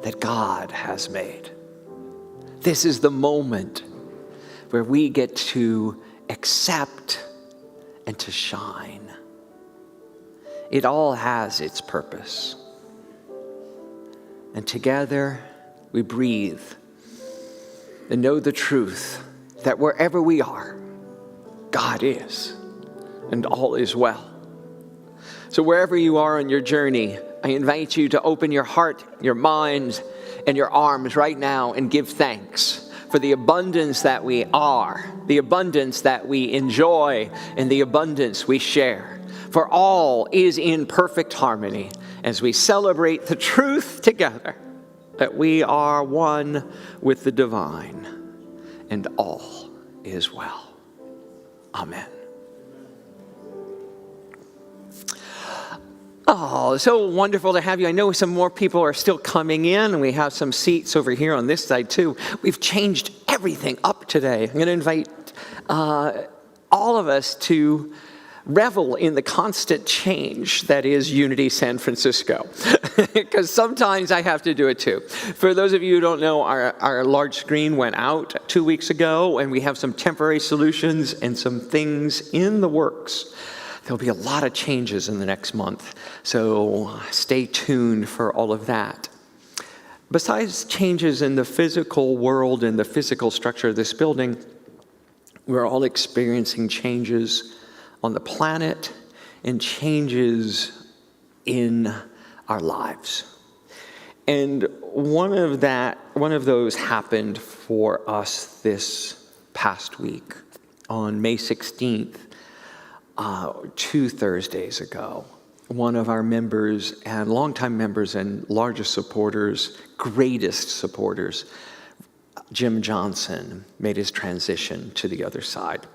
that God has made. This is the moment where we get to accept and to shine. It all has its purpose. And together we breathe and know the truth that wherever we are, God is, and all is well. So wherever you are on your journey, I invite you to open your heart, your mind, and your arms right now and give thanks for the abundance that we are, the abundance that we enjoy, and the abundance we share. For all is in perfect harmony as we celebrate the truth together that we are one with the divine, and all is well. Amen. Oh, so wonderful to have you. I know some more people are still coming in, and we have some seats over here on this side too. We've changed everything up today. I'm going to invite all of us to revel in the constant change that is Unity San Francisco, because sometimes I have to do it too. For those of you who don't know, our large screen went out 2 weeks ago, and we have some temporary solutions and some things in the works. There'll be a lot of changes in the next month, so stay tuned for all of that. Besides changes in the physical world and the physical structure of this building, we're all experiencing changes on the planet and changes in our lives. And one of those happened for us this past week on May 16th. 2 Thursdays ago, one of our members and longtime members and largest supporters, greatest supporters, Jim Johnson, made his transition to the other side.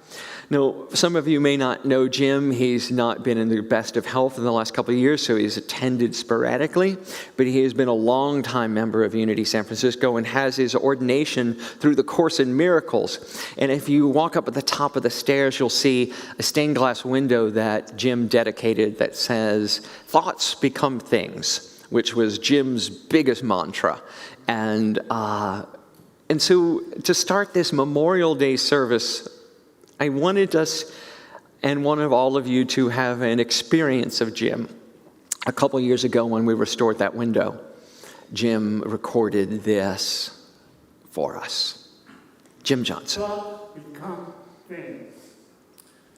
Now, some of you may not know Jim. He's not been in the best of health in the last couple of years, so he's attended sporadically, but he has been a longtime member of Unity San Francisco and has his ordination through the Course in Miracles. And if you walk up at the top of the stairs, you'll see a stained glass window that Jim dedicated that says, "Thoughts become things," which was Jim's biggest mantra. And so to start this Memorial Day service, I wanted us and one of all of you to have an experience of Jim. A couple years ago when we restored that window, Jim recorded this for us. Jim Johnson. Thoughts become things.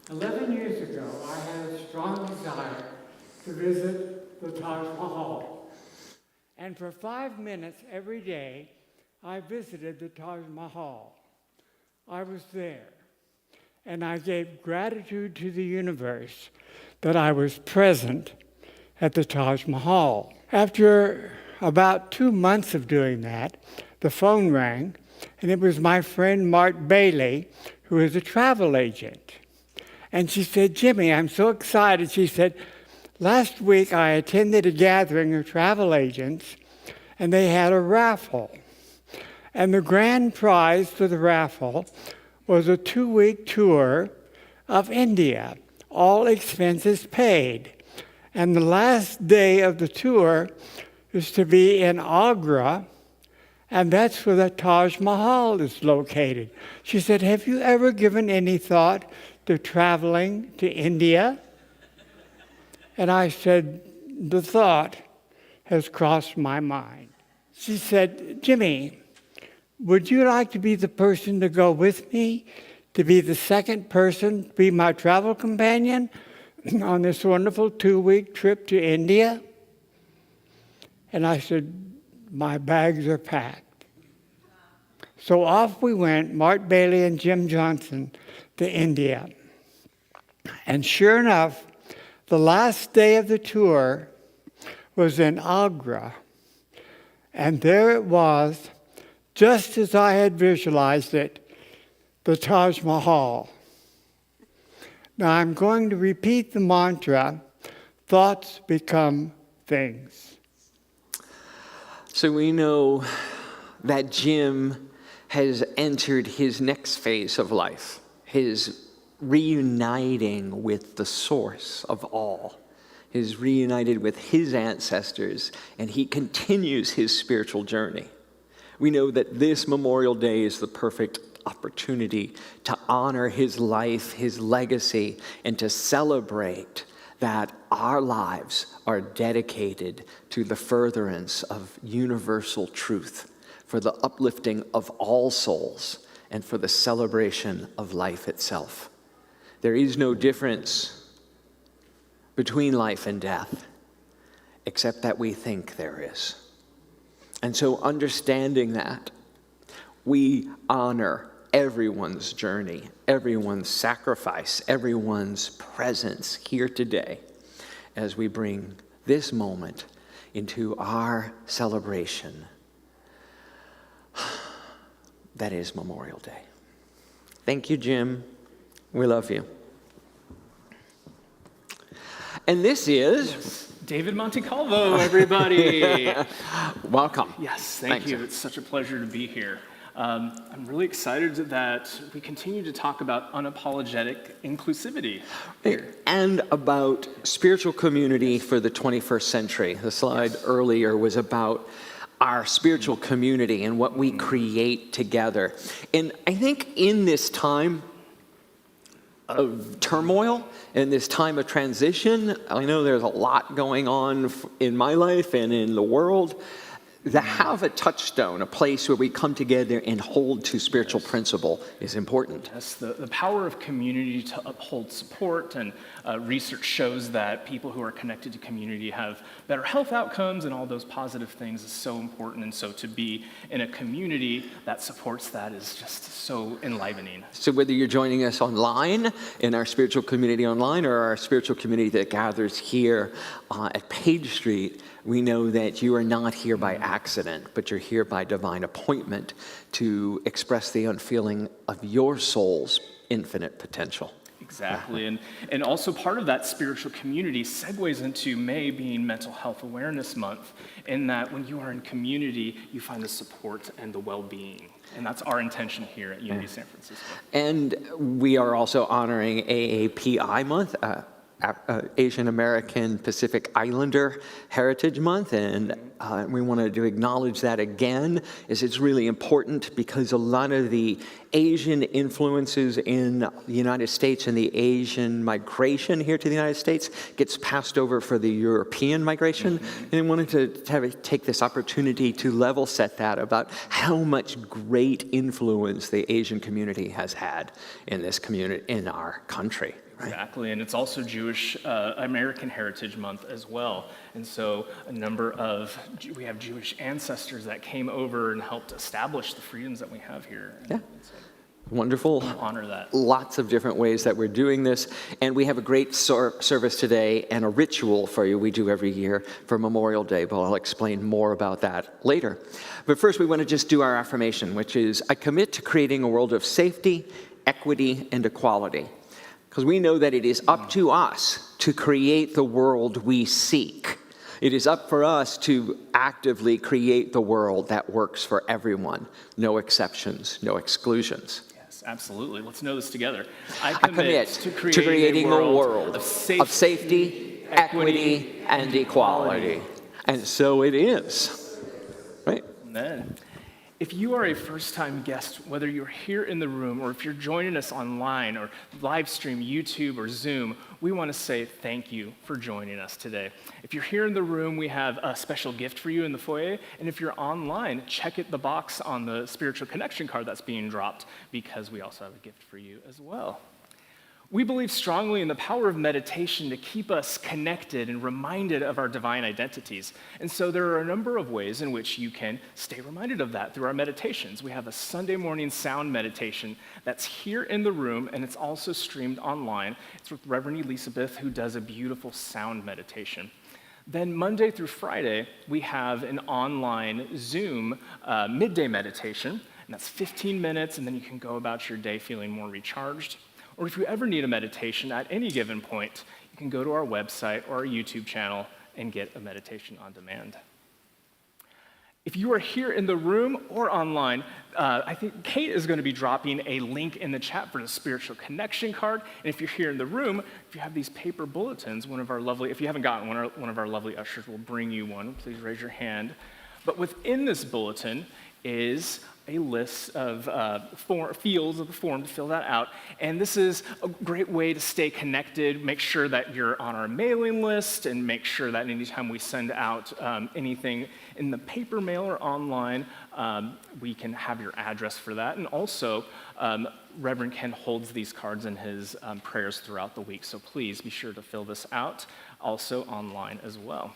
11 years ago, I had a strong desire to visit the Taj Mahal. And for 5 minutes every day, I visited the Taj Mahal. I was there, and I gave gratitude to the universe that I was present at the Taj Mahal. After about 2 months of doing that, the phone rang, and it was my friend Mark Bailey, who is a travel agent. And she said, "Jimmy, I'm so excited." She said, "Last week I attended a gathering of travel agents, and they had a raffle. And the grand prize for the raffle was a 2-week tour of India, all expenses paid. And the last day of the tour is to be in Agra, and that's where the Taj Mahal is located." She said, "Have you ever given any thought to traveling to India?" And I said, "The thought has crossed my mind." She said, "Jimmy, would you like to be the person to go with me, to be the second person, to be my travel companion on this wonderful 2-week trip to India?" And I said, "My bags are packed." So off we went, Mark Bailey and Jim Johnson, to India. And sure enough, the last day of the tour was in Agra. And there it was, just as I had visualized it, the Taj Mahal. Now I'm going to repeat the mantra, thoughts become things. So we know that Jim has entered his next phase of life, his reuniting with the source of all, He's reunited with his ancestors, and he continues his spiritual journey. We know that this Memorial Day is the perfect opportunity to honor his life, his legacy, and to celebrate that our lives are dedicated to the furtherance of universal truth, for the uplifting of all souls, and for the celebration of life itself. There is no difference between life and death, except that we think there is. And so understanding that, we honor everyone's journey, everyone's sacrifice, everyone's presence here today as we bring this moment into our celebration that is Memorial Day. Thank you, Jim. We love you. And this is David Montecalvo, everybody. welcome. Yes, Thanks. thank you. It's such a pleasure to be here. I'm really excited that we continue to talk about unapologetic inclusivity here. And about spiritual community for the 21st century. The slide earlier was about our spiritual community and what we create together. And I think in this time of turmoil, in this time of transition, I know there's a lot going on in my life and in the world. To have a touchstone, a place where we come together and hold to spiritual principle is important. Yes, the power of community to uphold support, and research shows that people who are connected to community have better health outcomes, and all those positive things is so important. And so to be in a community that supports that is just so enlivening. So whether you're joining us online, in our spiritual community online, or our spiritual community that gathers here at Page Street, we know that you are not here by accident, but you're here by divine appointment to express the unfeeling of your soul's infinite potential. Exactly, and also part of that spiritual community segues into May being Mental Health Awareness Month, in that when you are in community, you find the support and the well-being. And that's our intention here at Unity San Francisco. And we are also honoring AAPI Month, Asian American Pacific Islander Heritage Month, and we wanted to acknowledge that again, as it's really important because a lot of the Asian influences in the United States and the Asian migration here to the United States gets passed over for the European migration, and I wanted to take this opportunity to level set that about how much great influence the Asian community has had in this community, in our country. Right. Exactly, and it's also Jewish American Heritage Month as well. And so we have Jewish ancestors that came over and helped establish the freedoms that we have here. Yeah. Wonderful. Honor that. Lots of different ways that we're doing this. And we have a great service today and a ritual for you we do every year for Memorial Day, but I'll explain more about that later. But first, we want to just do our affirmation, which is, I commit to creating a world of safety, equity, and equality. Because we know that it is up to us to create the world we seek. It is up for us to actively create the world that works for everyone. No exceptions, no exclusions. Yes, absolutely. Let's know this together. I commit to creating a world of safety, equity, and equality. And so it is. Right? Amen. If you are a first-time guest, whether you're here in the room or if you're joining us online or live stream, YouTube or Zoom, we want to say thank you for joining us today. If you're here in the room, we have a special gift for you in the foyer. And if you're online, check the box on the spiritual connection card that's being dropped, because we also have a gift for you as well. We believe strongly in the power of meditation to keep us connected and reminded of our divine identities. And so there are a number of ways in which you can stay reminded of that through our meditations. We have a Sunday morning sound meditation that's here in the room, and it's also streamed online. It's with Reverend Elizabeth, who does a beautiful sound meditation. Then Monday through Friday, we have an online Zoom midday meditation, and that's 15 minutes, and then you can go about your day feeling more recharged. Or if you ever need a meditation at any given point, you can go to our website or our YouTube channel and get a meditation on demand. If you are here in the room or online, I think Kate is going to be dropping a link in the chat for the spiritual connection card. And if you're here in the room, if you have these paper bulletins, if you haven't gotten one of our lovely ushers will bring you one. Please raise your hand. But within this bulletin is a list of fields of the form to fill that out. And this is a great way to stay connected, make sure that you're on our mailing list, and make sure that anytime we send out anything in the paper mail or online, we can have your address for that. And also, Reverend Ken holds these cards in his prayers throughout the week, so please be sure to fill this out, also online as well.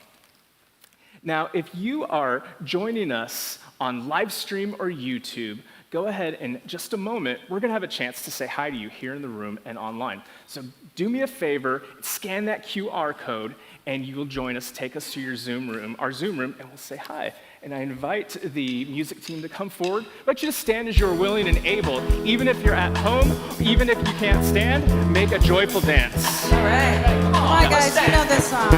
Now, if you are joining us on Livestream or YouTube, go ahead and in just a moment, we're going to have a chance to say hi to you here in the room and online. So do me a favor, scan that QR code, and you will join us, take us to our Zoom room, and we'll say hi. And I invite the music team to come forward. I'd like you to stand as you're willing and able. Even if you're at home, even if you can't stand, make a joyful dance. All right. Come on, guys, you know this song.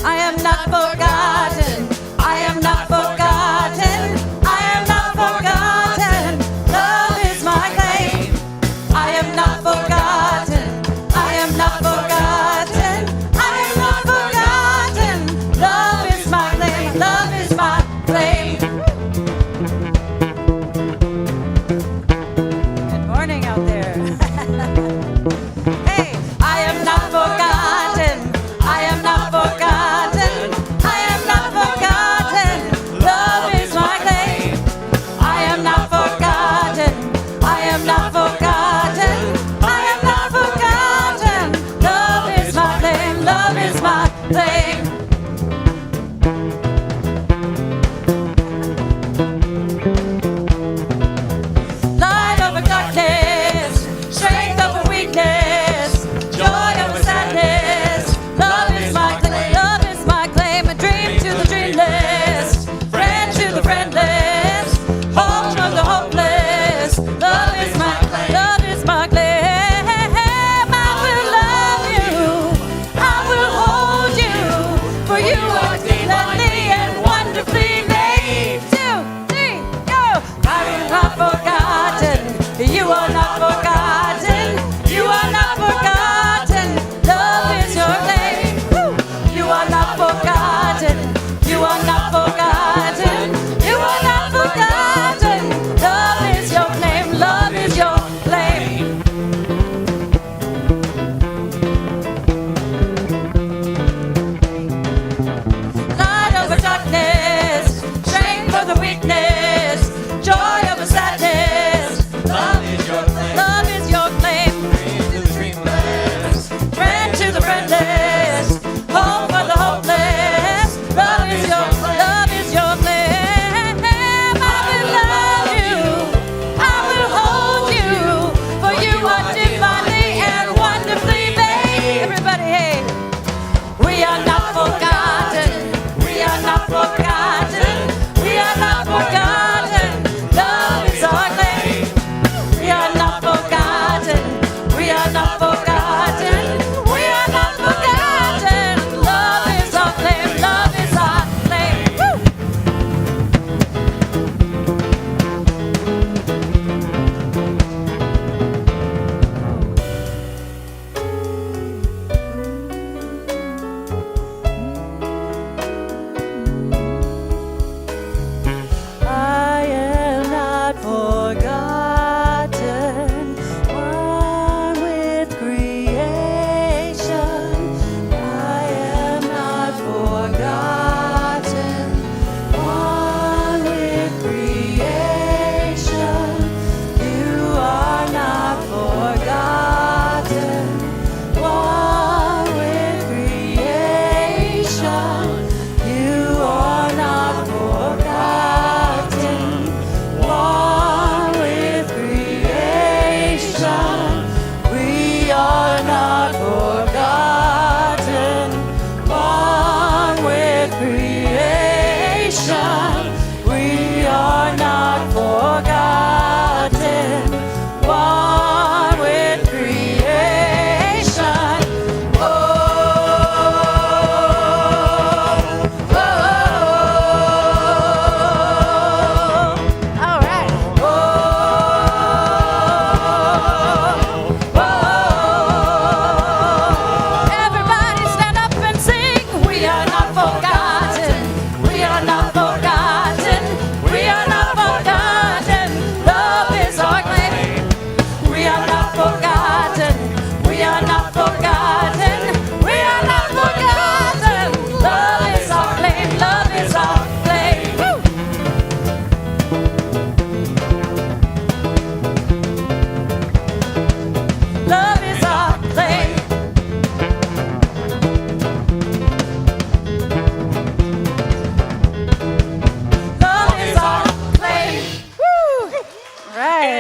I am not forgotten. I am not forgotten. I am not forgotten. Love is my claim. I am not forgotten. I am not forgotten. I am not forgotten. Love is my claim. Love is my claim. Good morning out there. Hey, I am not forgotten. I am not forgotten. I am not forgotten.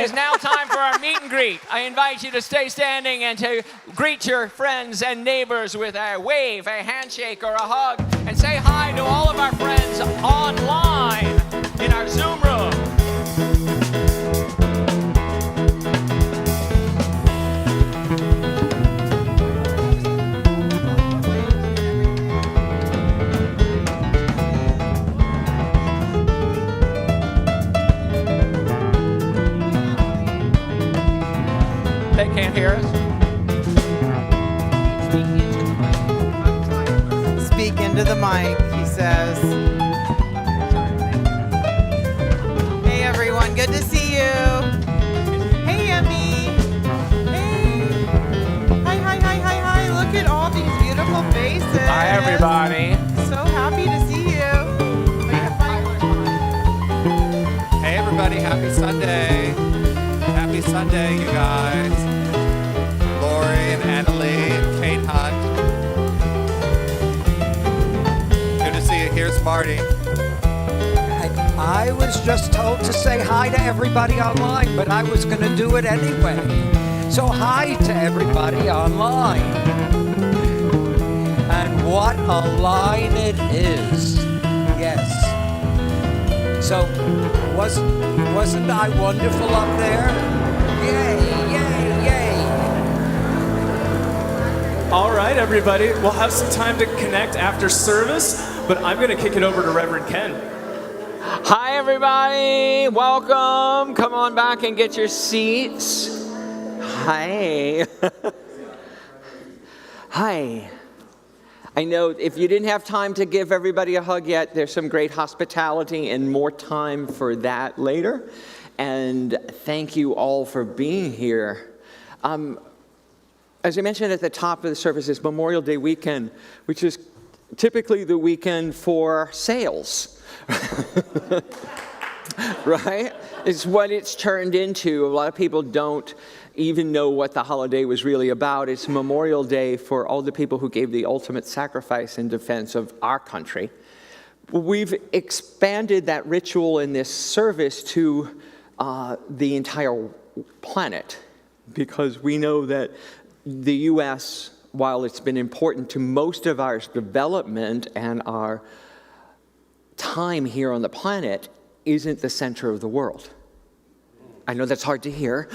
is now time for our meet and greet. I invite you to stay standing and to greet your friends and neighbors with a wave, a handshake, or a hug, and say hi to all of our friends online in our Zoom room. They can't hear us. Speak into the mic, he says. Hey everyone, good to see you. Hey Emmy. Hey. Hi. Look at all these beautiful faces. Hi, everybody. So happy to see you. Hey everybody, happy Sunday. Happy Sunday, you guys. Lori and Annalie and Kate Hunt. Good to see you. Here's Marty. I was just told to say hi to everybody online, but I was going to do it anyway. So hi to everybody online. And what a line it is. Yes. So wasn't I wonderful up there? Yay. All right, everybody. We'll have some time to connect after service, but I'm going to kick it over to Reverend Ken. Hi, everybody. Welcome. Come on back and get your seats. Hi. Hi. I know if you didn't have time to give everybody a hug yet, there's some great hospitality and more time for that later. And thank you all for being here. As I mentioned at the top of the service, is Memorial Day weekend, which is typically the weekend for sales. Right? It's what it's turned into. A lot of people don't even know what the holiday was really about. It's Memorial Day for all the people who gave the ultimate sacrifice in defense of our country. We've expanded that ritual in this service to the entire planet, because we know that the U.S., while it's been important to most of our development and our time here on the planet, isn't the center of the world. I know that's hard to hear,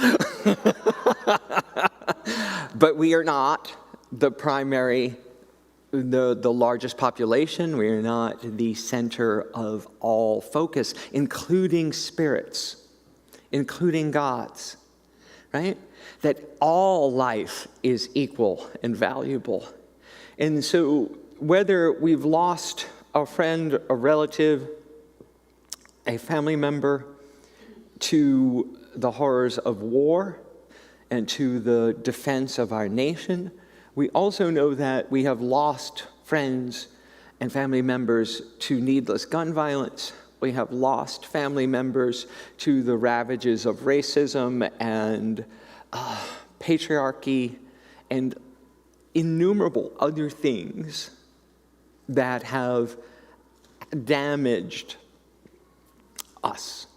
but we are not the primary, the largest population. We are not the center of all focus, including spirits, including God's, right? That all life is equal and valuable. And so whether we've lost a friend, a relative, a family member to the horrors of war and to the defense of our nation, we also know that we have lost friends and family members to needless gun violence. We have lost family members to the ravages of racism and patriarchy and innumerable other things that have damaged us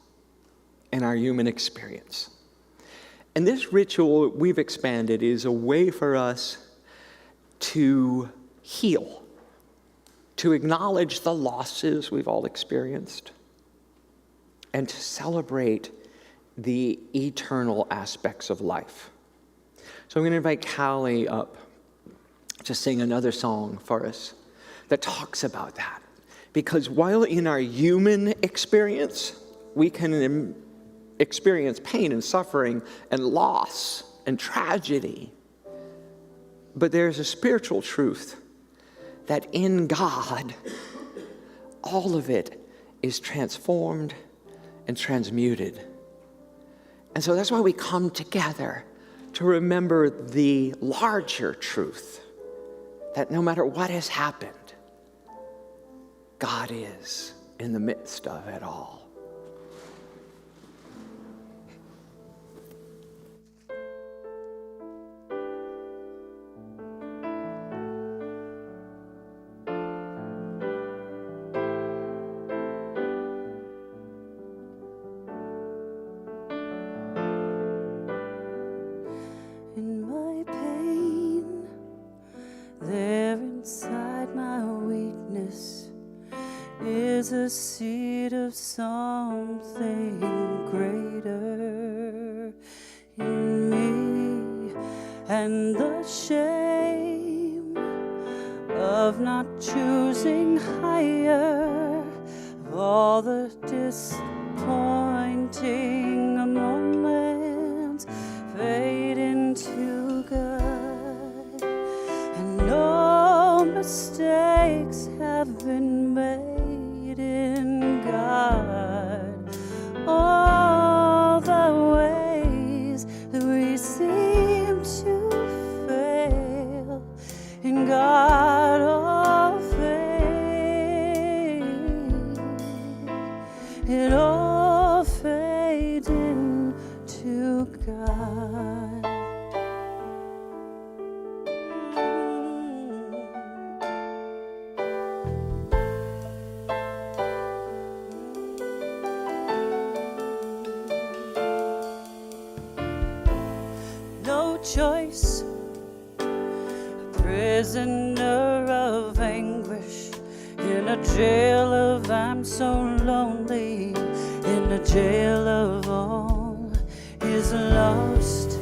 and our human experience. And this ritual we've expanded is a way for us to heal, to acknowledge the losses we've all experienced, and to celebrate the eternal aspects of life. So I'm going to invite Callie up to sing another song for us that talks about that. Because while in our human experience, we can experience pain and suffering and loss and tragedy, but there's a spiritual truth that in God, all of it is transformed and transmuted. And so that's why we come together to remember the larger truth that no matter what has happened, God is in the midst of it all. is a seed of something greater in me, and the shame of not choosing higher, of all the disappointing moments fade into good, and no mistakes have been made in God. All the ways that we seem to fail in God, all fade. It all fades into God. No choice, a prisoner of anguish, in a jail of I'm so lonely, in a jail of all is lost.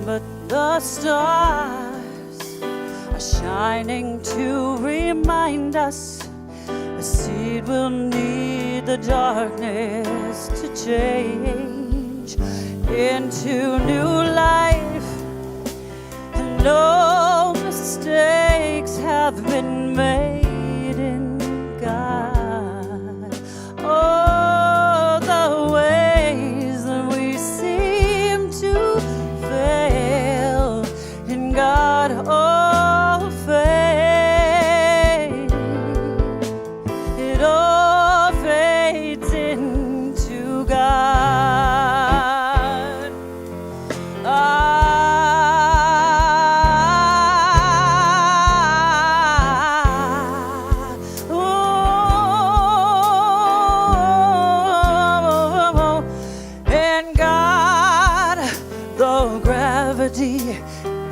But the stars are shining to remind us a seed will need the darkness to change into new life, and no mistakes have been made in God. Oh, the ways that we seem to fail in God, all fade. It all fades into God.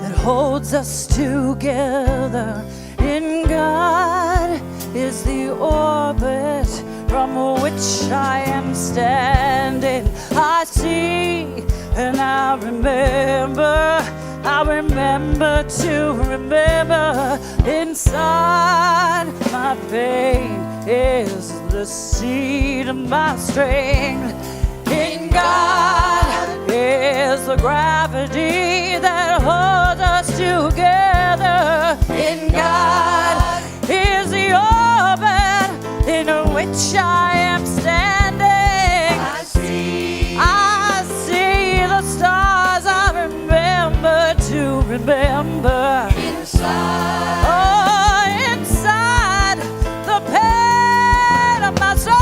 That holds us together in God is the orbit from which I am standing. I see and I remember to remember inside my pain is the seed of my strength. In God is the gravity that holds us together. In God is the orbit in which I am standing. I see the stars. I remember to remember inside. Oh, inside the pain of my soul.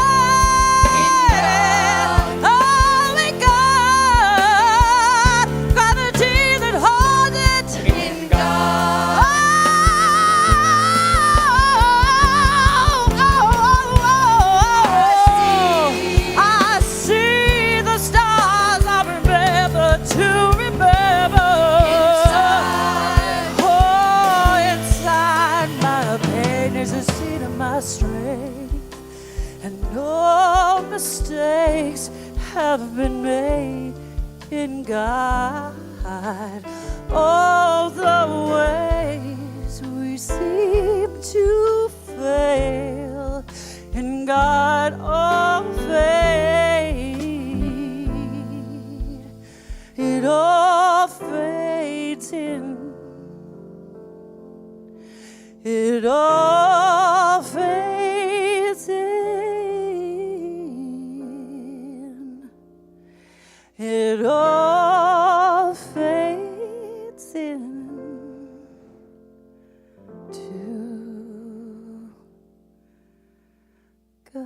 Mistakes have been made in God. All the ways we seem to fail in God, all fade. It all fades in. It all fades in. It all fades in to God.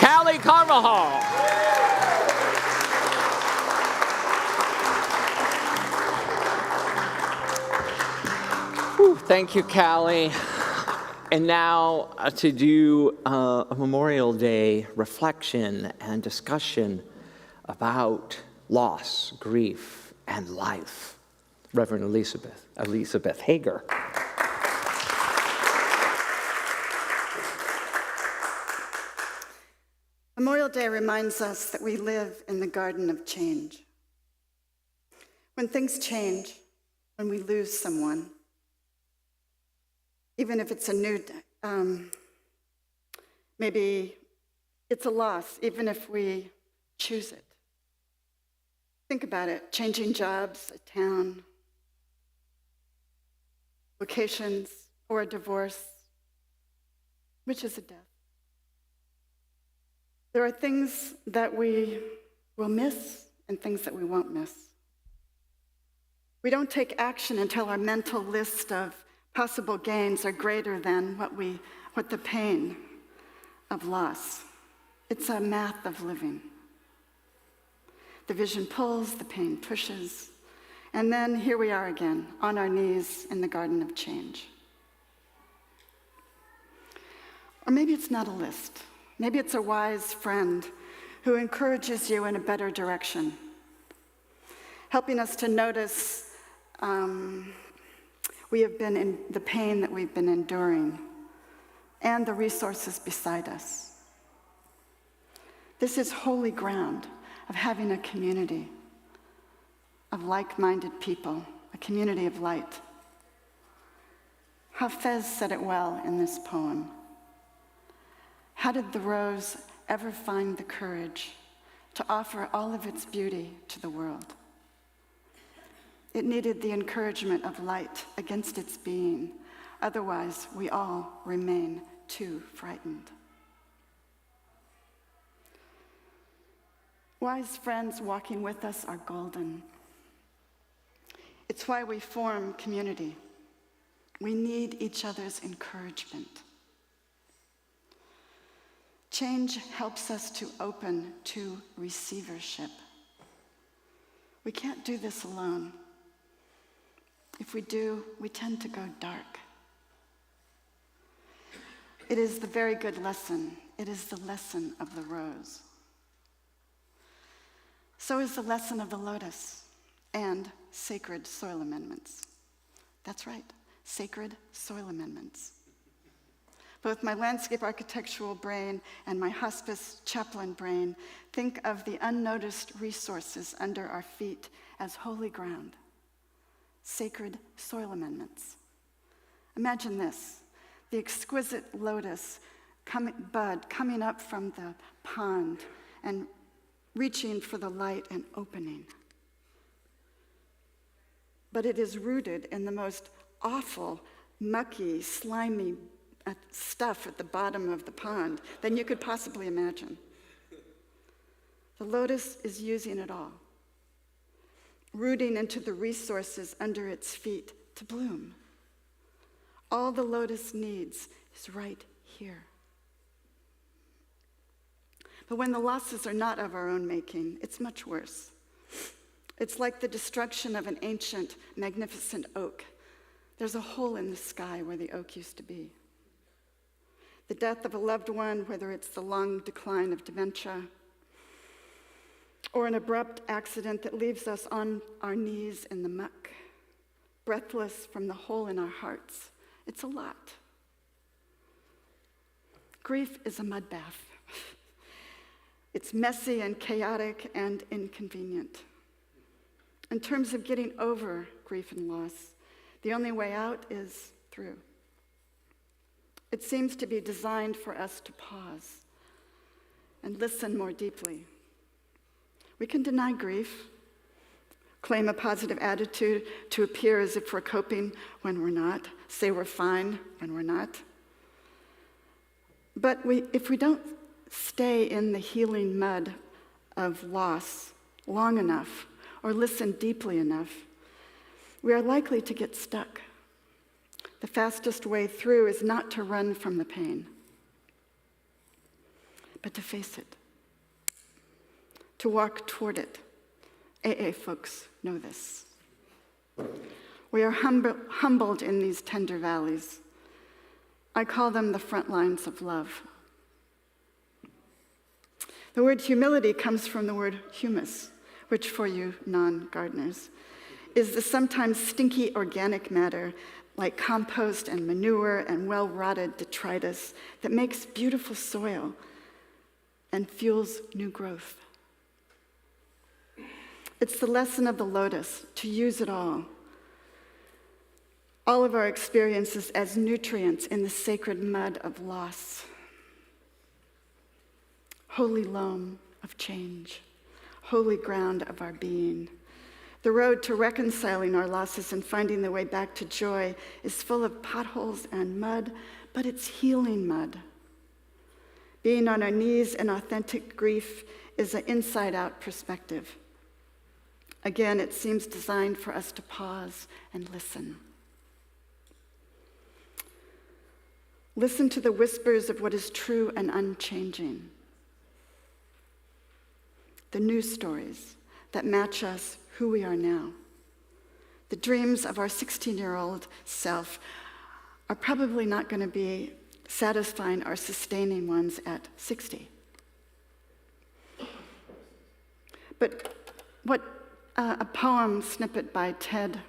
Callie Carvajal. Thank you, Callie. And now to do a Memorial Day reflection and discussion about loss, grief, and life. Reverend Elizabeth Hager. Memorial Day reminds us that we live in the garden of change. When things change, when we lose someone, even if it's a new, maybe it's a loss, even if we choose it. Think about it, changing jobs, a town, vocations, or a divorce, which is a death. There are things that we will miss and things that we won't miss. We don't take action until our mental list of possible gains are greater than what the pain of loss. It's a math of living. The vision pulls, the pain pushes, and then here we are again, on our knees in the garden of change. Or maybe it's not a list. Maybe it's a wise friend who encourages you in a better direction, helping us to notice we have been in the pain that we've been enduring and the resources beside us. This is holy ground of having a community of like-minded people, a community of light. Hafez said it well in this poem. How did the rose ever find the courage to offer all of its beauty to the world? It needed the encouragement of light against its being. Otherwise, we all remain too frightened. Wise friends walking with us are golden. It's why we form community. We need each other's encouragement. Change helps us to open to receivership. We can't do this alone. If we do, we tend to go dark. It is the very good lesson. It is the lesson of the rose. So is the lesson of the lotus and sacred soil amendments. That's right, sacred soil amendments. Both my landscape architectural brain and my hospice chaplain brain think of the unnoticed resources under our feet as holy ground, sacred soil amendments. Imagine this, the exquisite lotus bud coming up from the pond and reaching for the light and opening. But it is rooted in the most awful, mucky, slimy stuff at the bottom of the pond than you could possibly imagine. The lotus is using it all, rooting into the resources under its feet to bloom. All the lotus needs is right here. But when the losses are not of our own making, it's much worse. It's like the destruction of an ancient, magnificent oak. There's a hole in the sky where the oak used to be. The death of a loved one, whether it's the long decline of dementia, or an abrupt accident that leaves us on our knees in the muck, breathless from the hole in our hearts. It's a lot. Grief is a mud bath. It's messy and chaotic and inconvenient. In terms of getting over grief and loss, the only way out is through. It seems to be designed for us to pause and listen more deeply. We can deny grief, claim a positive attitude to appear as if we're coping when we're not, say we're fine when we're not. But if we don't stay in the healing mud of loss long enough or listen deeply enough, we are likely to get stuck. The fastest way through is not to run from the pain, but to face it, to walk toward it. AA folks know this. We are humbled in these tender valleys. I call them the front lines of love. The word humility comes from the word humus, which for you non-gardeners, is the sometimes stinky organic matter like compost and manure and well-rotted detritus that makes beautiful soil and fuels new growth. It's the lesson of the lotus, to use it all of our experiences as nutrients in the sacred mud of loss, holy loam of change, holy ground of our being. The road to reconciling our losses and finding the way back to joy is full of potholes and mud, but it's healing mud. Being on our knees in authentic grief is an inside-out perspective. Again, it seems designed for us to pause and listen. Listen to the whispers of what is true and unchanging. The new stories that match us who we are now. The dreams of our 16-year-old self are probably not going to be satisfying or sustaining ones at 60. But what a poem snippet by Ted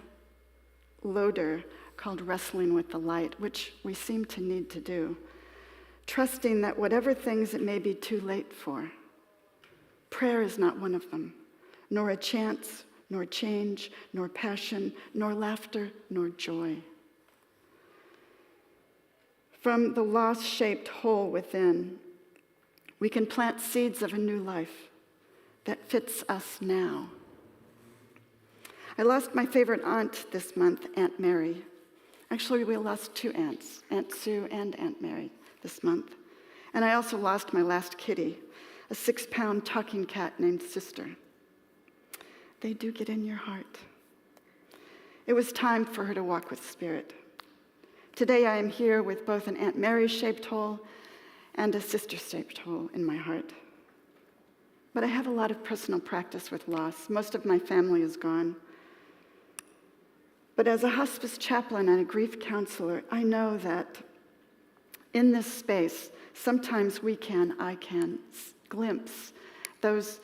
Loder called Wrestling with the Light, which we seem to need to do, trusting that whatever things it may be too late for, prayer is not one of them, nor a chance, nor change, nor passion, nor laughter, nor joy. From the loss-shaped hole within, we can plant seeds of a new life that fits us now. I lost my favorite aunt this month, Aunt Mary. Actually, we lost two aunts, Aunt Sue and Aunt Mary, this month. And I also lost my last kitty, a 6-pound talking cat named Sister. They do get in your heart. It was time for her to walk with Spirit. Today I am here with both an Aunt Mary-shaped hole and a sister-shaped hole in my heart. But I have a lot of personal practice with loss. Most of my family is gone. But as a hospice chaplain and a grief counselor, I know that in this space, sometimes I can glimpse those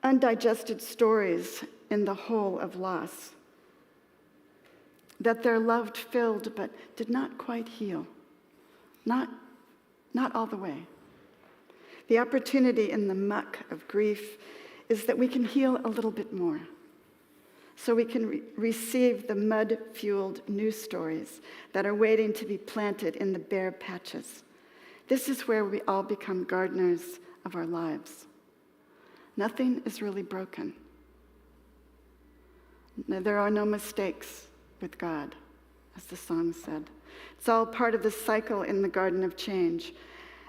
undigested stories in the whole of loss, that their loved filled but did not quite heal, not all the way. The opportunity in the muck of grief is that we can heal a little bit more, so we can receive the mud-fueled new stories that are waiting to be planted in the bare patches. This is where we all become gardeners of our lives. Nothing is really broken. There are no mistakes with God, as the song said. It's all part of the cycle in the garden of change.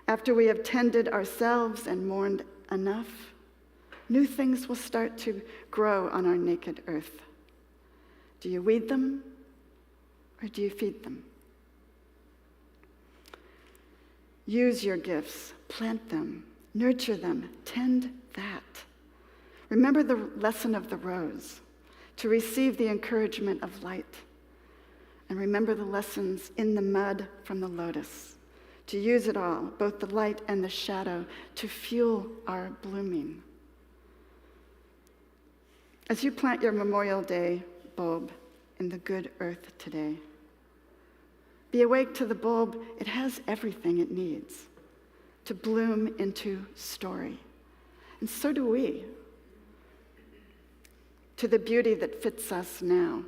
After we have tended ourselves and mourned enough, new things will start to grow on our naked earth. Do you weed them or do you feed them? Use your gifts, plant them, nurture them, tend that. Remember the lesson of the rose, to receive the encouragement of light. And remember the lessons in the mud from the lotus, to use it all, both the light and the shadow, to fuel our blooming. As you plant your Memorial Day bulb in the good earth today, be awake to the bulb. It has everything it needs to bloom into story. And so do we, to the beauty that fits us now.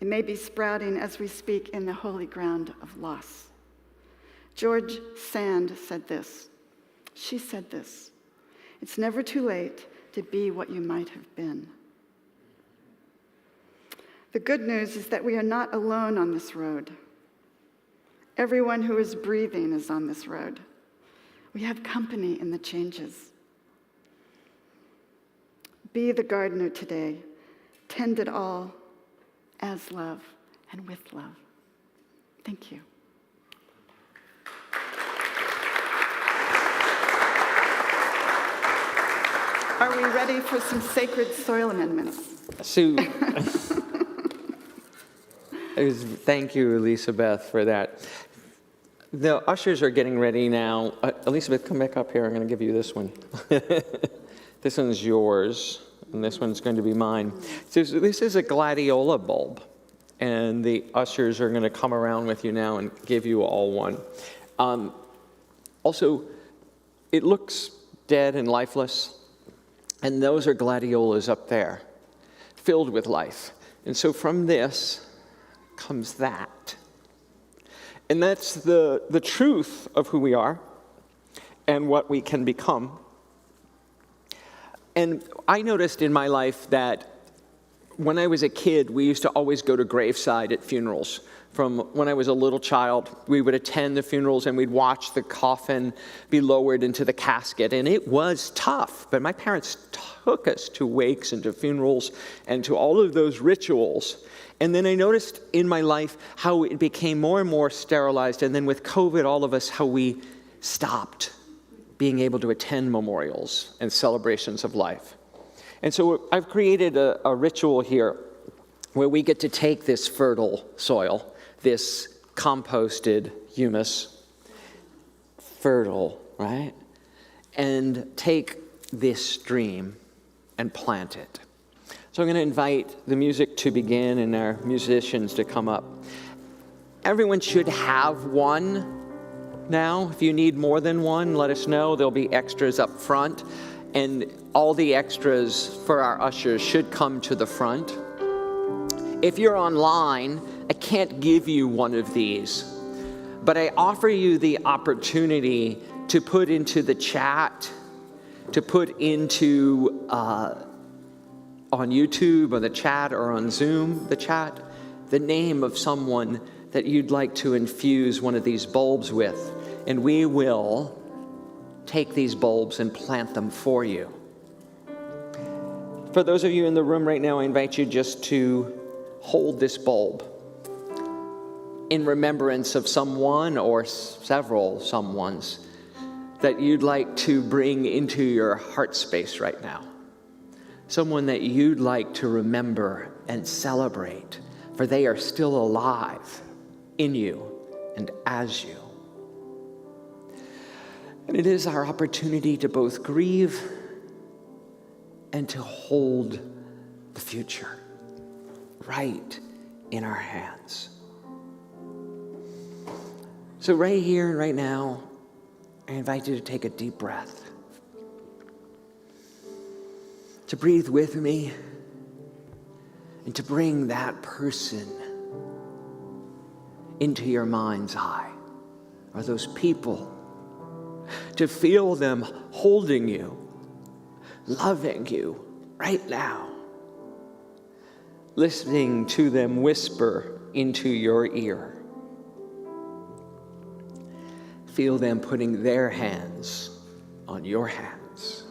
It may be sprouting as we speak in the holy ground of loss. George Sand said this. She said this. It's never too late to be what you might have been. The good news is that we are not alone on this road. Everyone who is breathing is on this road. We have company in the changes. Be the gardener today. Tend it all as love and with love. Thank you. Are we ready for some sacred soil amendments? Sue. Thank you, Elizabeth, for that. The ushers are getting ready now. Elizabeth, come back up here. I'm going to give you this one. This one's yours, and this one's going to be mine. So this is a gladiola bulb, and the ushers are going to come around with you now and give you all one. Also, it looks dead and lifeless, and those are gladiolas up there, filled with life. And so from this comes that. And that's the truth of who we are and what we can become. And I noticed in my life that when I was a kid, we used to always go to graveside at funerals. From when I was a little child, we would attend the funerals and we'd watch the coffin be lowered into the casket. And it was tough, but my parents took us to wakes and to funerals and to all of those rituals. And then I noticed in my life how it became more and more sterilized. And then with COVID, all of us, how we stopped being able to attend memorials and celebrations of life. And so I've created a ritual here where we get to take this fertile soil, this composted humus, fertile, right? And take this stream and plant it. So I'm going to invite the music to begin and our musicians to come up. Everyone should have one now. If you need more than one, let us know. There'll be extras up front. And all the extras for our ushers should come to the front. If you're online, I can't give you one of these, but I offer you the opportunity to put into the chat, to put into on YouTube or the chat or on Zoom, the chat, the name of someone that you'd like to infuse one of these bulbs with. And we will take these bulbs and plant them for you. For those of you in the room right now, I invite you just to hold this bulb in remembrance of someone or several someones that you'd like to bring into your heart space right now. Someone that you'd like to remember and celebrate, for they are still alive in you and as you. And it is our opportunity to both grieve and to hold the future right in our hands. So right here and right now, I invite you to take a deep breath, to breathe with me, and to bring that person into your mind's eye, or those people, to feel them holding you, loving you right now, listening to them whisper into your ear. Feel them putting their hands on your hands.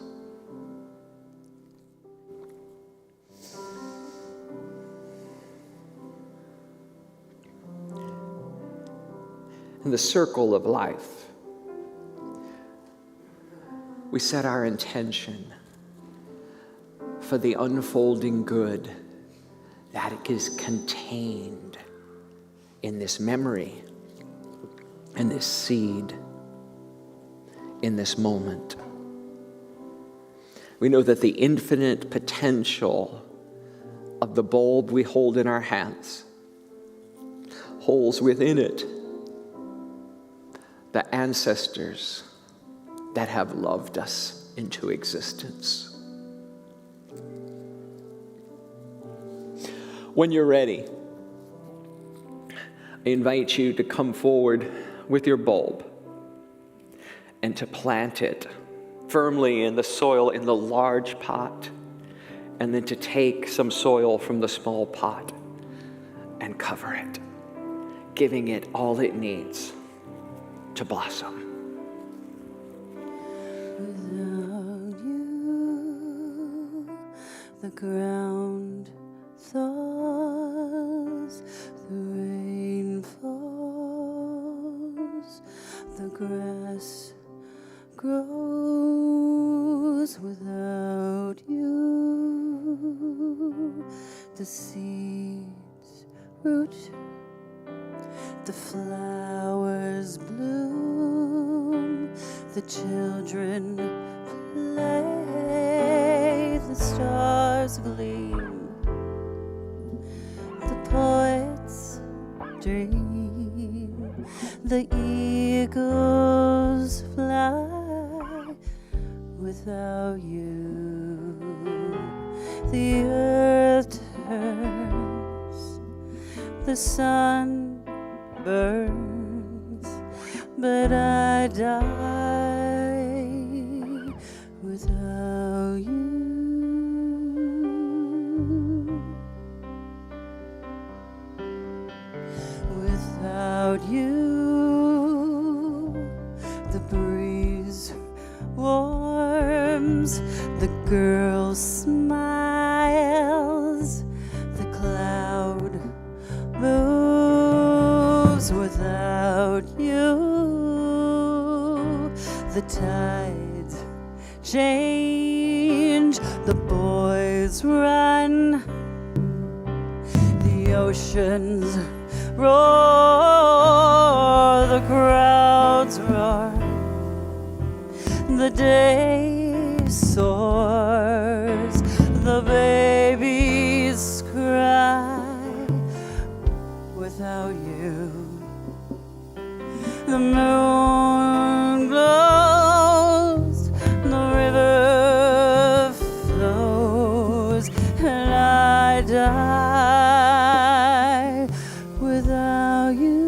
In the circle of life, we set our intention for the unfolding good that is contained in this memory, in this seed, in this moment. We know that the infinite potential of the bulb we hold in our hands holds within it the ancestors that have loved us into existence. When you're ready, I invite you to come forward with your bulb and to plant it firmly in the soil in the large pot, and then to take some soil from the small pot and cover it, giving it all it needs to blossom. Without you, the ground thaws, the rain falls, the grass grows. Without you, the seeds root, The flowers bloom, the children play, the stars gleam, the poets dream, the eagles fly. Without you, the earth turns, the sun burns, but I die without you. Without you, the breeze warms, the girl smiles, the cloud moves. Without you, the tides change, the boys run, the oceans roar, the crowds roar, the day soars, the babies cry. Without you, the moon glows, the river flows, and I die without you.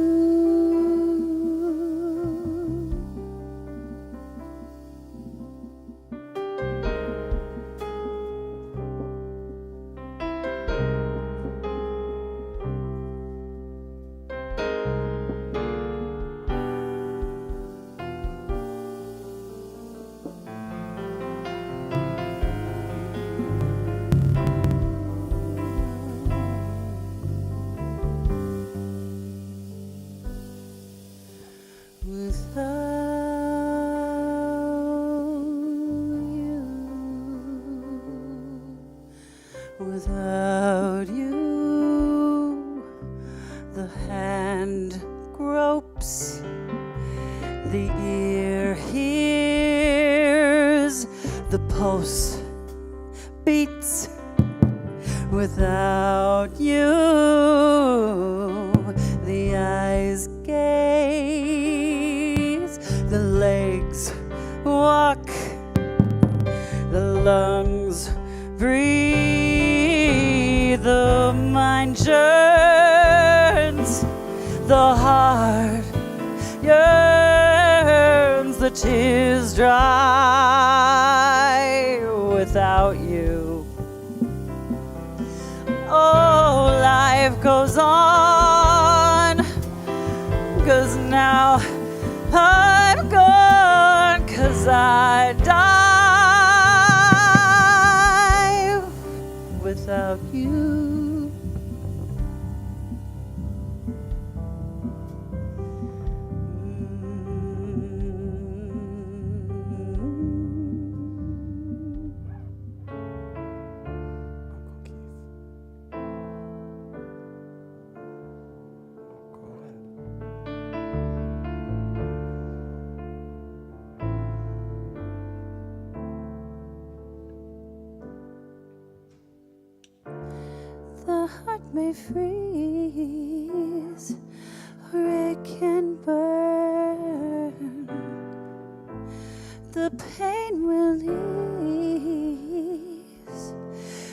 Without you, the hand gropes, the ear hears, the pulse beats. Without you, the eyes gaze, the legs walk, the lungs breathe, the mind yearns, the heart yearns, the tears dry. Without you, oh, life goes on, 'cause now I'm gone, 'cause I die without you. The heart may freeze, or it can burn. The pain will ease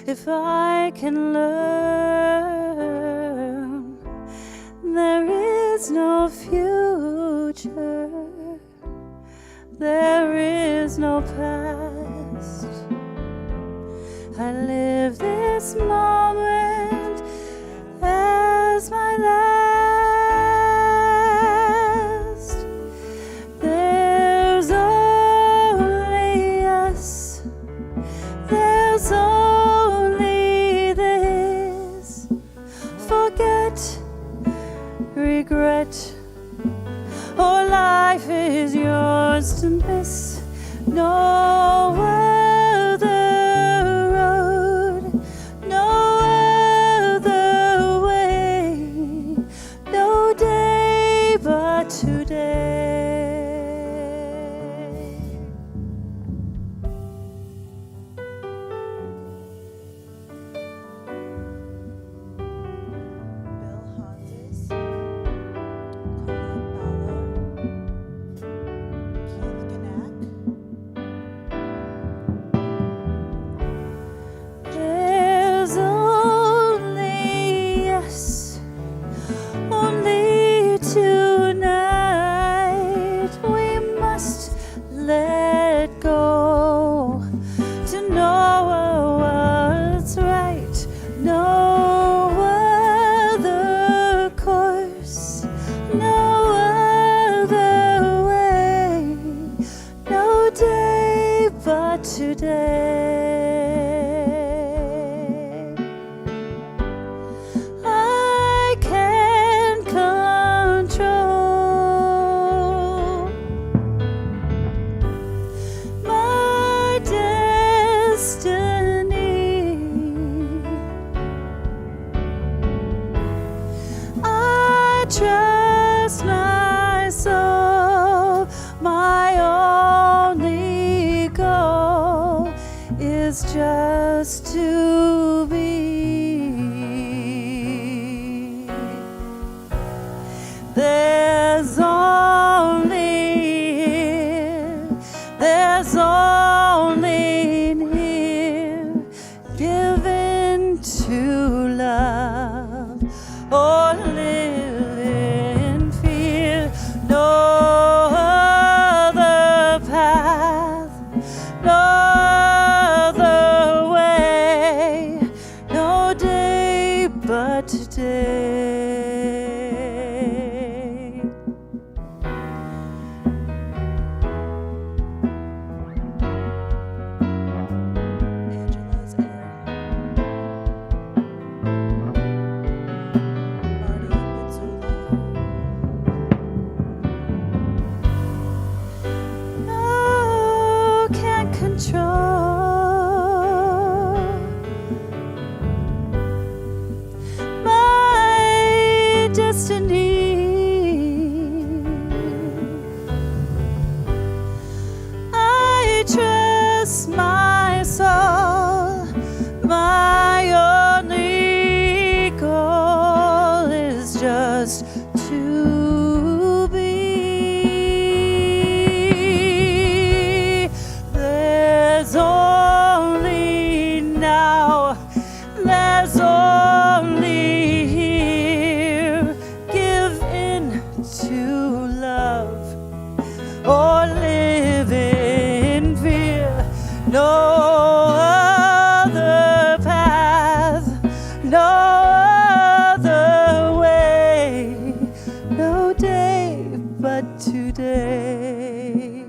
if I can learn. There is no future, there is no past. I live this moment as my last. There's only us, there's only this. No other course, no other way, no day but today. I can't control my destiny. I trust my soul, my only goal is just to be. There's only here, there's only near, given to love or live in fear. No other path, no other way, no day but today. Angela's Marty Pizzula. No, can't control my destiny. I trust my soul, my only goal is just to be. There's only now, there's only here, give in to love or live in fear. No other path, no other way, no day but today.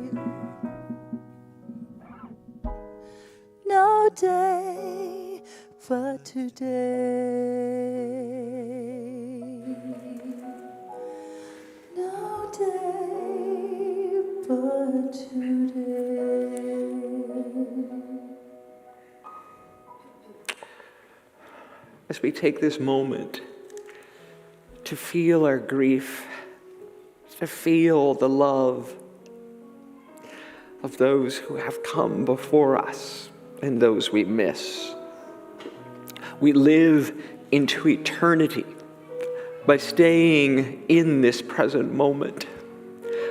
No day but today. No day but today. As we take this moment to feel our grief, to feel the love of those who have come before us and those we miss. We live into eternity by staying in this present moment,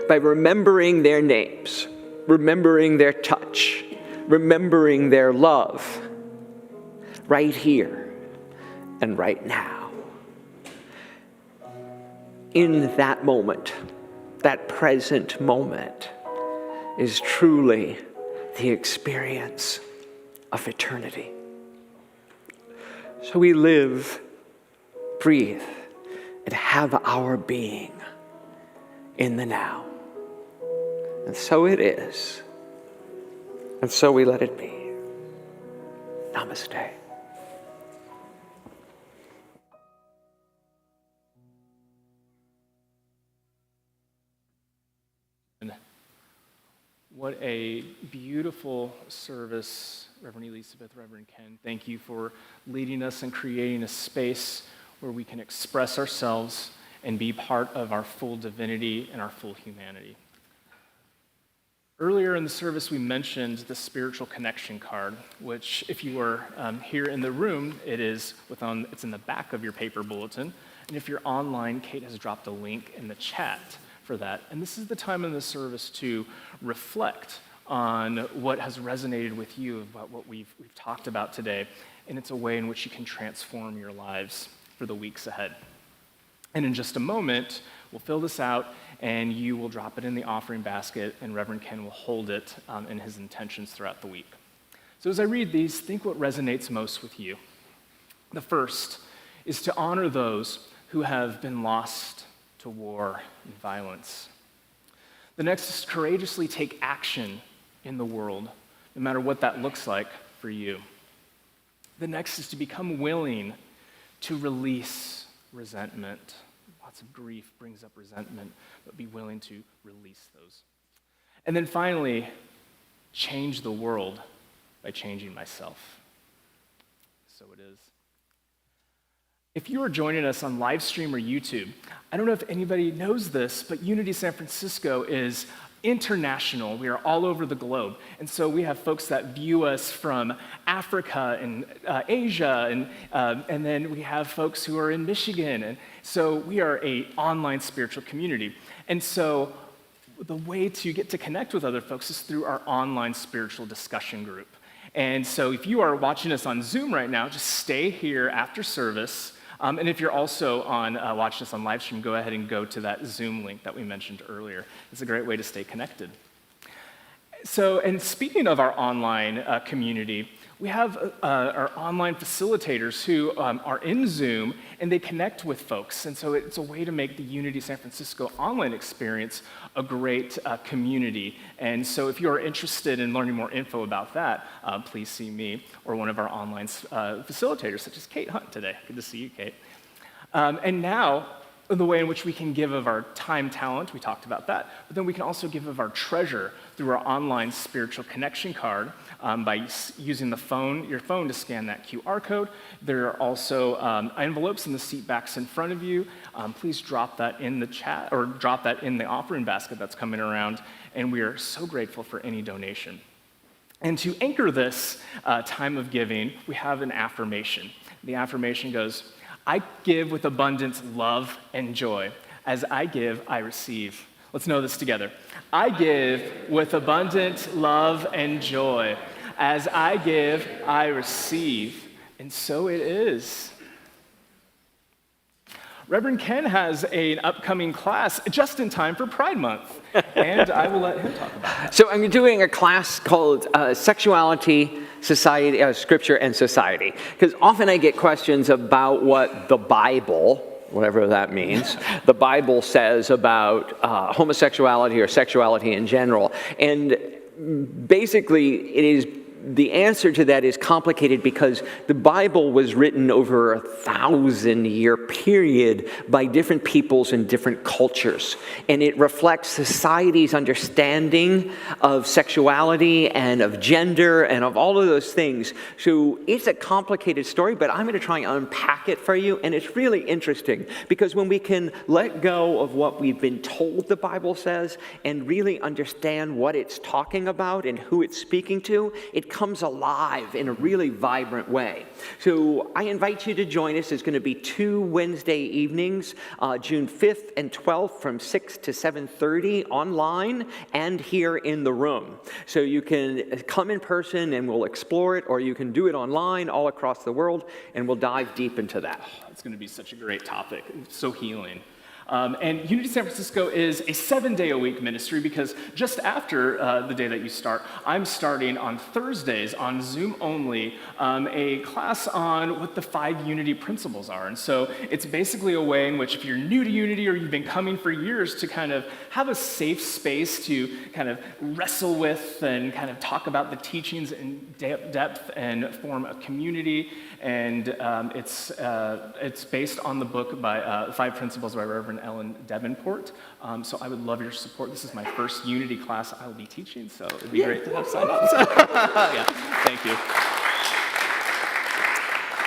by remembering their names, remembering their touch, remembering their love right here and right now. In that moment, that present moment, is truly the experience of eternity. So we live, breathe, and have our being in the now. And so it is, and so we let it be. Namaste. What a beautiful service, Reverend Elizabeth, Reverend Ken. Thank you for leading us and creating a space where we can express ourselves and be part of our full divinity and our full humanity. Earlier in the service, we mentioned the spiritual connection card, which, if you are here in the room, it's in the back of your paper bulletin. And if you're online, Kate has dropped a link in the chat for that. And this is the time in the service to reflect on what has resonated with you about what we've talked about today. And it's a way in which you can transform your lives for the weeks ahead. And in just a moment, we'll fill this out, and you will drop it in the offering basket, and Reverend Ken will hold it in his intentions throughout the week. So as I read these, think what resonates most with you. The first is to honor those who have been lost to war and violence. The next is to courageously take action in the world, no matter what that looks like for you. The next is to become willing to release resentment. Lots of grief brings up resentment, but be willing to release those. And then finally, change the world by changing myself. So it is. If you are joining us on Livestream or YouTube, I don't know if anybody knows this, but Unity San Francisco is international. We are all over the globe. And so we have folks that view us from Africa and Asia, and then we have folks who are in Michigan. And so we are an online spiritual community. And so the way to get to connect with other folks is through our online spiritual discussion group. And so if you are watching us on Zoom right now, just stay here after service. And if you're also watching us on Livestream, go ahead and go to that Zoom link that we mentioned earlier. It's a great way to stay connected. So, and speaking of our online community, we have our online facilitators who are in Zoom, and they connect with folks. And so it's a way to make the Unity San Francisco online experience a great community. And so if you're interested in learning more info about that, please see me or one of our online facilitators, such as Kate Hunt today. Good to see you, Kate. And now, the way in which we can give of our time, talent, we talked about that, but then we can also give of our treasure through our online spiritual connection card by using your phone to scan that QR code. There are also envelopes in the seat backs in front of you. Please drop that in the chat, or drop that in the offering basket that's coming around, and we are so grateful for any donation. And to anchor this time of giving, we have an affirmation. The affirmation goes, I give with abundance love and joy. As I give, I receive. Let's know this together. I give with abundant love and joy. As I give, I receive. And so it is. Reverend Ken has an upcoming class just in time for Pride Month, and I will let him talk about it. So I'm doing a class called Sexuality, Society, Scripture, and Society, because often I get questions about what the Bible, whatever that means, the Bible says about homosexuality or sexuality in general, and basically the answer to that is complicated because the Bible was written over a 1,000-year period by different peoples and different cultures. And it reflects society's understanding of sexuality and of gender and of all of those things. So it's a complicated story, but I'm going to try and unpack it for you. And it's really interesting because when we can let go of what we've been told the Bible says and really understand what it's talking about and who it's speaking to, it comes alive in a really vibrant way. So I invite you to join us. There's going to be 2 Wednesday evenings, June 5th and 12th from 6 to 7:30 online and here in the room. So you can come in person and we'll explore it, or you can do it online all across the world, and we'll dive deep into that. It's going to be such a great topic, so healing. And Unity San Francisco is a 7-day-a-week ministry because just after the day that you start, I'm starting on Thursdays on Zoom only a class on what the 5 Unity principles are. And so it's basically a way in which if you're new to Unity or you've been coming for years to kind of have a safe space to kind of wrestle with and kind of talk about the teachings in depth and form a community. And it's based on the book by 5 Principles by Reverend Ellen Davenport. So I would love your support. This is my first Unity class I will be teaching, so it'd be great to have sign-ups. Yeah, thank you.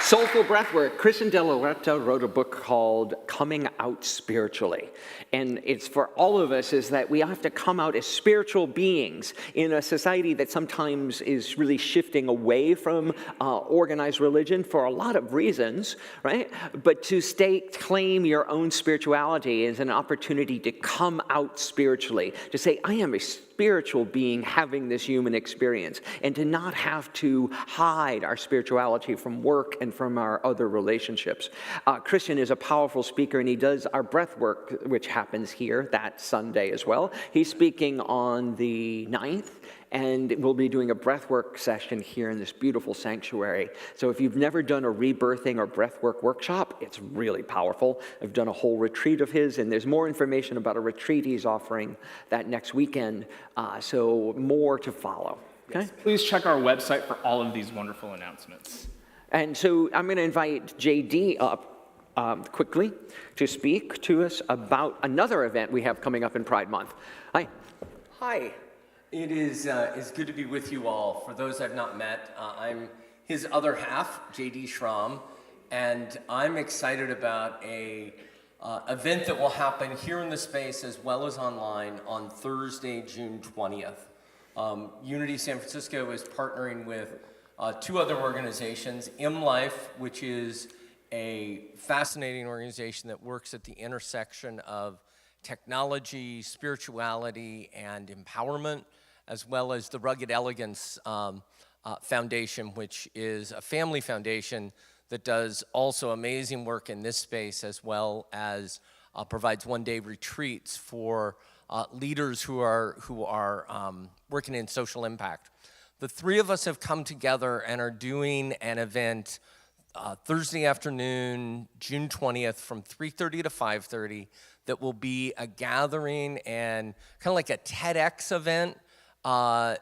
Soulful Breathwork. Kristen De Loretta wrote a book called Coming Out Spiritually. And it's for all of us is that we have to come out as spiritual beings in a society that sometimes is really shifting away from organized religion for a lot of reasons, right? But to claim your own spirituality is an opportunity to come out spiritually, to say, I am a spiritual being having this human experience, and to not have to hide our spirituality from work and from our other relationships. Christian is a powerful speaker, and he does our breath work, which happens here that Sunday as well. He's speaking on the 9th, and we'll be doing a breathwork session here in this beautiful sanctuary. So if you've never done a rebirthing or breathwork workshop, it's really powerful. I've done a whole retreat of his, and there's more information about a retreat he's offering that next weekend, so more to follow. Okay? Yes, please check our website for all of these wonderful announcements. And so I'm going to invite JD up quickly to speak to us about another event we have coming up in Pride Month. Hi. Hi. It is it's good to be with you all. For those I've not met, I'm his other half, JD Schramm, and I'm excited about a event that will happen here in the space as well as online on Thursday, June 20th. Unity San Francisco is partnering with two other organizations, M-Life, which is a fascinating organization that works at the intersection of technology, spirituality, and empowerment, as well as the Rugged Elegance Foundation, which is a family foundation that does also amazing work in this space, as well as provides one-day retreats for leaders who are working in social impact. The three of us have come together and are doing an event Thursday afternoon, June 20th, from 3:30 to 5:30, that will be a gathering and kind of like a TEDx event.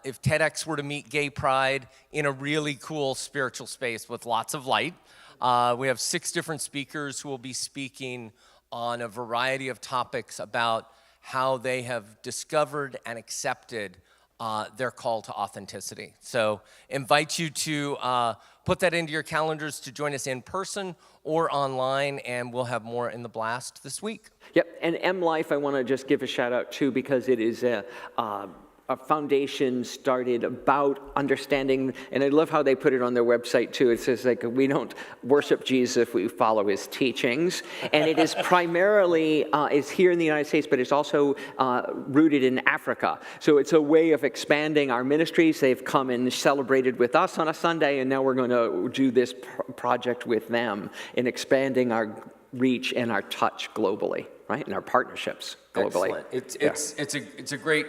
If TEDx were to meet Gay Pride in a really cool spiritual space with lots of light. We have 6 different speakers who will be speaking on a variety of topics about how they have discovered and accepted their call to authenticity. So invite you to put that into your calendars to join us in person or online, and we'll have more in the blast this week. Yep, and M-Life I want to just give a shout out to, because it is a foundation started about understanding, and I love how they put it on their website too. It says, like, we don't worship Jesus if we follow his teachings. And it is primarily, is here in the United States, but it's also rooted in Africa. So it's a way of expanding our ministries. They've come and celebrated with us on a Sunday, and now we're going to do this project with them in expanding our reach and our touch globally, right? And our partnerships globally. Excellent. It's a great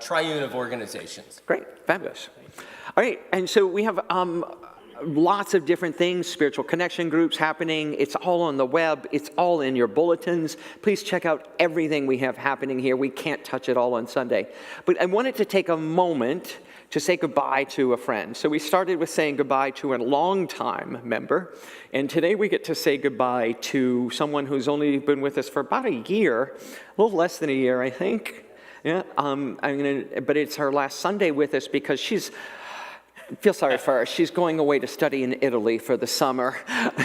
triune of organizations. Great, fabulous. All right, and so we have lots of different things, spiritual connection groups happening. It's all on the web. It's all in your bulletins. Please check out everything we have happening here. We can't touch it all on Sunday. But I wanted to take a moment to say goodbye to a friend. So we started with saying goodbye to a longtime member, and today we get to say goodbye to someone who's only been with us for about a year, a little less than a year, I think. Yeah, but it's her last Sunday with us because feel sorry for her. She's going away to study in Italy for the summer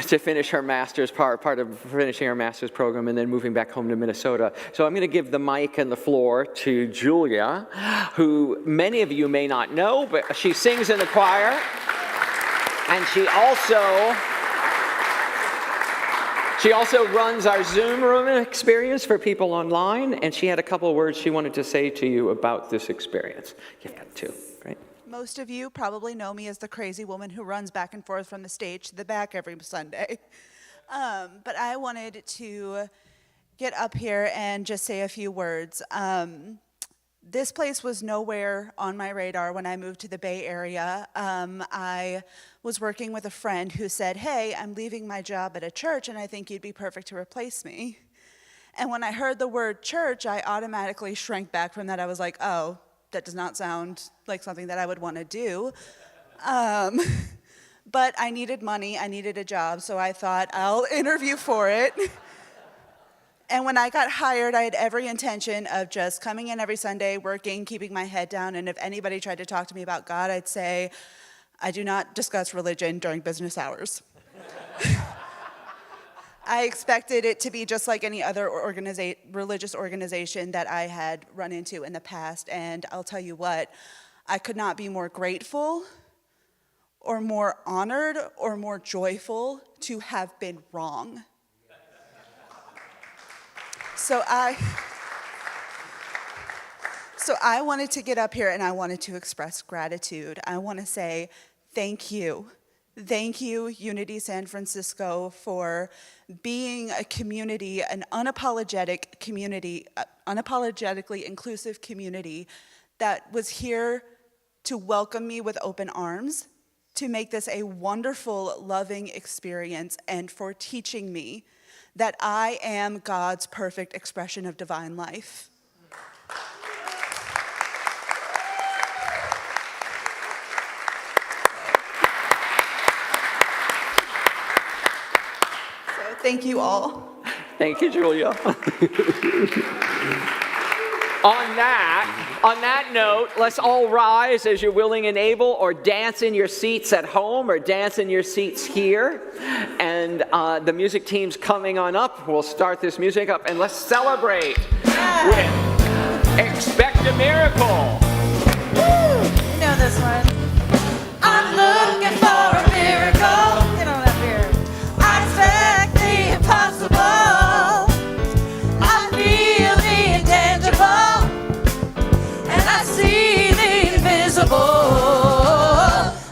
to finish her master's, part of finishing her master's program, and then moving back home to Minnesota. So I'm going to give the mic and the floor to Julia, who many of you may not know, but she sings in the choir, and she also runs our Zoom room experience for people online, and she had a couple of words she wanted to say to you about this experience. You've got 2, great. Most of you probably know me as the crazy woman who runs back and forth from the stage to the back every Sunday. But I wanted to get up here and just say a few words. This place was nowhere on my radar when I moved to the Bay Area. I was working with a friend who said, hey, I'm leaving my job at a church and I think you'd be perfect to replace me. And when I heard the word church, I automatically shrank back from that. I was like, oh, that does not sound like something that I would want to do. But I needed money, I needed a job, so I thought I'll interview for it. And when I got hired, I had every intention of just coming in every Sunday, working, keeping my head down, and if anybody tried to talk to me about God, I'd say, I do not discuss religion during business hours. I expected it to be just like any other religious organization that I had run into in the past, and I'll tell you what, I could not be more grateful or more honored or more joyful to have been wrong. So I wanted to get up here and I wanted to express gratitude. I want to say thank you. Thank you, Unity San Francisco, for being a community, an unapologetic community, unapologetically inclusive community that was here to welcome me with open arms, to make this a wonderful, loving experience, and for teaching me that I am God's perfect expression of divine life. So thank you all. Thank you, Julia. On that note, let's all rise as you're willing and able, or dance in your seats at home, or dance in your seats here. And the music team's coming on up. We'll start this music up, and let's celebrate with Expect a Miracle. Woo! You know this one. I'm looking for a miracle. Get on up here. I expect the impossible. I feel the intangible. And I see the invisible.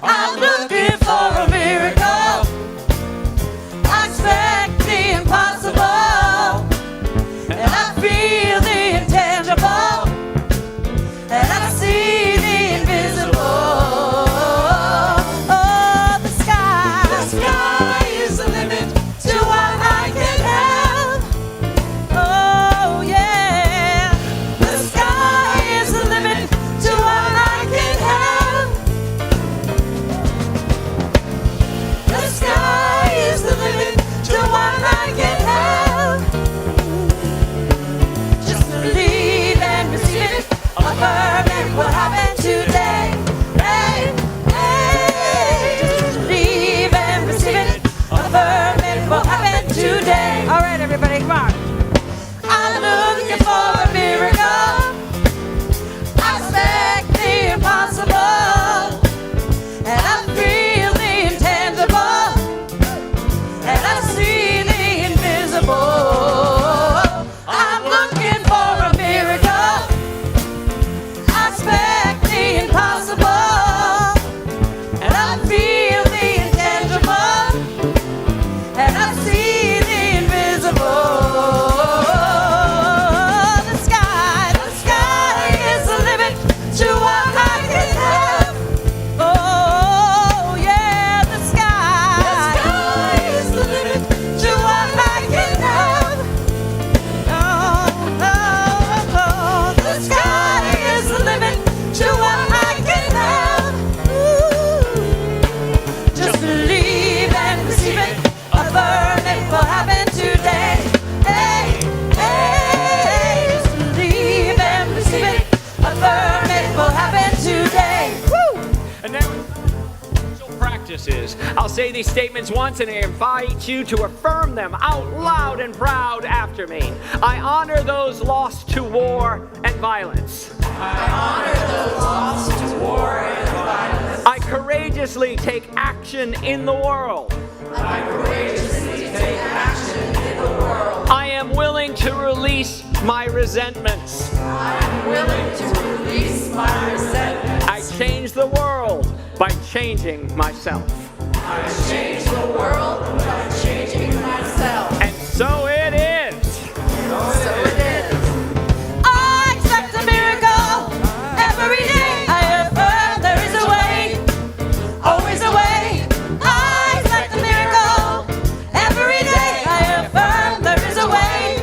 I'm looking for a miracle. I expect the impossible. And I feel the intangible. And I see the invisible. Oh, the sky is the limit to what I can have. Oh, yeah. The sky is the limit to what I can have. The sky is the limit to what I can have. Just believe and receive it. Affirm it will happen today. Hey, hey. Just believe and receive it. Affirm it will happen today. All right, everybody, come on. I'm looking for a miracle. I expect the impossible. And I feel the intangible. And I see the invisible. I'm looking for a miracle. I expect the impossible. And I feel the intangible. And I see the invisible. The sky is the limit to what I can have. Oh, yeah, the sky is the limit to what I can have. Oh, oh, oh, the sky is the limit to what I can have. Ooh. Just believe and receive it. Affirm it will happen today. Hey, hey. Just believe and receive it. Affirm it will happen today. Woo! And now, spiritual practices. I'll say these statements once, and I invite you to affirm them out loud and proud after me. I honor those lost to war and violence. I honor those lost to war and violence. I courageously take action in the world. I courageously take action in the world. I am willing to release my resentments. I am willing to release my resentments. I change the world by changing myself. I change the world by changing myself. And so it is. So it is. I expect a miracle every day. I affirm there is a way, always a way. I expect a miracle every day. I affirm there is a way,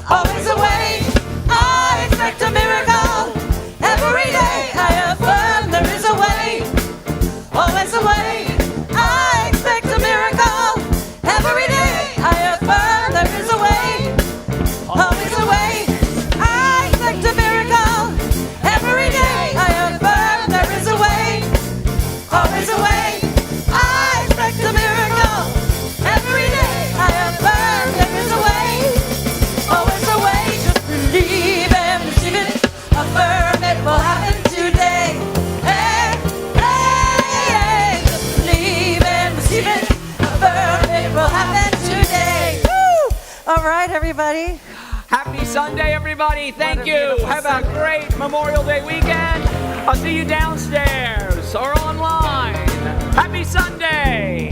always a way. I expect a miracle every day. I affirm there is a way, always a way. I expect a miracle every day. I affirm there is a way, always a way. I expect a miracle every day. I affirm there is a way, always a way. I expect a miracle every day. I affirm there is a way, always a way. Just believe and receive it. Affirm it will happen today. Hey, hey, hey. Just believe and receive it. Affirm it will happen today. Woo! All right, everybody. Happy Sunday, everybody. Thank you. Have a great Memorial Day weekend. I'll see you downstairs or online. Happy Sunday.